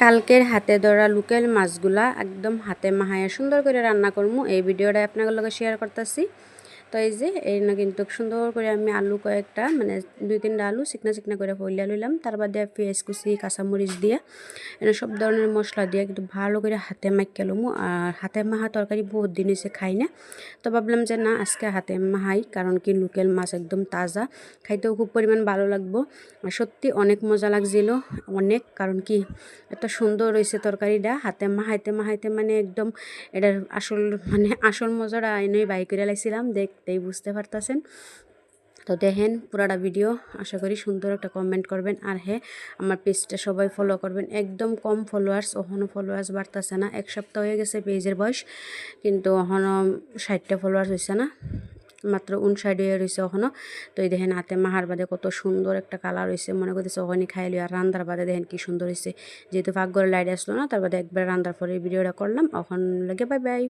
কালকের হাতে ধরা লোকাল মাছগুলা একদম হাতে মাহায়া সুন্দর করে রান্না করবো এই ভিডিওটা আপনাদের লগে শেয়ার করতেছি। তো এই যে এই না কিন্তু সুন্দর করে আমি আলু কয়েকটা মানে 2-3টা আলু চিকনা চিকনা করে ফইলা লইলাম, তার বাদে পেঁয়াজ কুচি কাঁচামরিচ দিয়ে এনে সব ধরনের মশলা দিয়ে কিন্তু ভালো করে হাতে মাখিয়ে লমু। আর হাতে মাখা তরকারি বহুত দিন হয়েছে খাই না, তো ভাবলাম যে না আজকে হাতে মাহাই, কারণ কি লোকাল মাছ একদম তাজা, খাইতেও খুব পরিমাণ ভালো লাগবো। আর সত্যি অনেক মজা লাগছিল অনেক, কারণ কি এত সুন্দর হয়েছে তরকারিটা হাতে মাহাইতে মাহাইতে মানে একদম এটার আসল মজাটা এনেই বাই করে লাইছিলাম, দেখতেই বুঝতে পারতেছেন। তো দেখেন পুরাটা ভিডিও, আশা করি সুন্দর একটা কমেন্ট করবেন। আর হ্যাঁ, আমার পেজটা সবাই ফলো করবেন, একদম কম ফলোয়ার্স, ওখানে ফলোয়ার্স বাড়তেছে না। 1 সপ্তাহ হয়ে গেছে পেজের বয়স, কিন্তু ওখানে 60টা ফলোয়ার্স হয়েছে না, মাত্র 59 হয়ে রয়েছে ওখানে। তো এই দেখেন হাতে মাহার বাদে কত সুন্দর একটা কালার হয়েছে, মনে করতেছে ওখানে খাইলি। আর রান্দার বাদে দেখেন কি সুন্দর হয়েছে, যেহেতু পাকঘরে লাইট আসলো না, তার বাদে একবার রান্দার পরে ভিডিওটা করলাম। ওখান লাগে বাই বাই।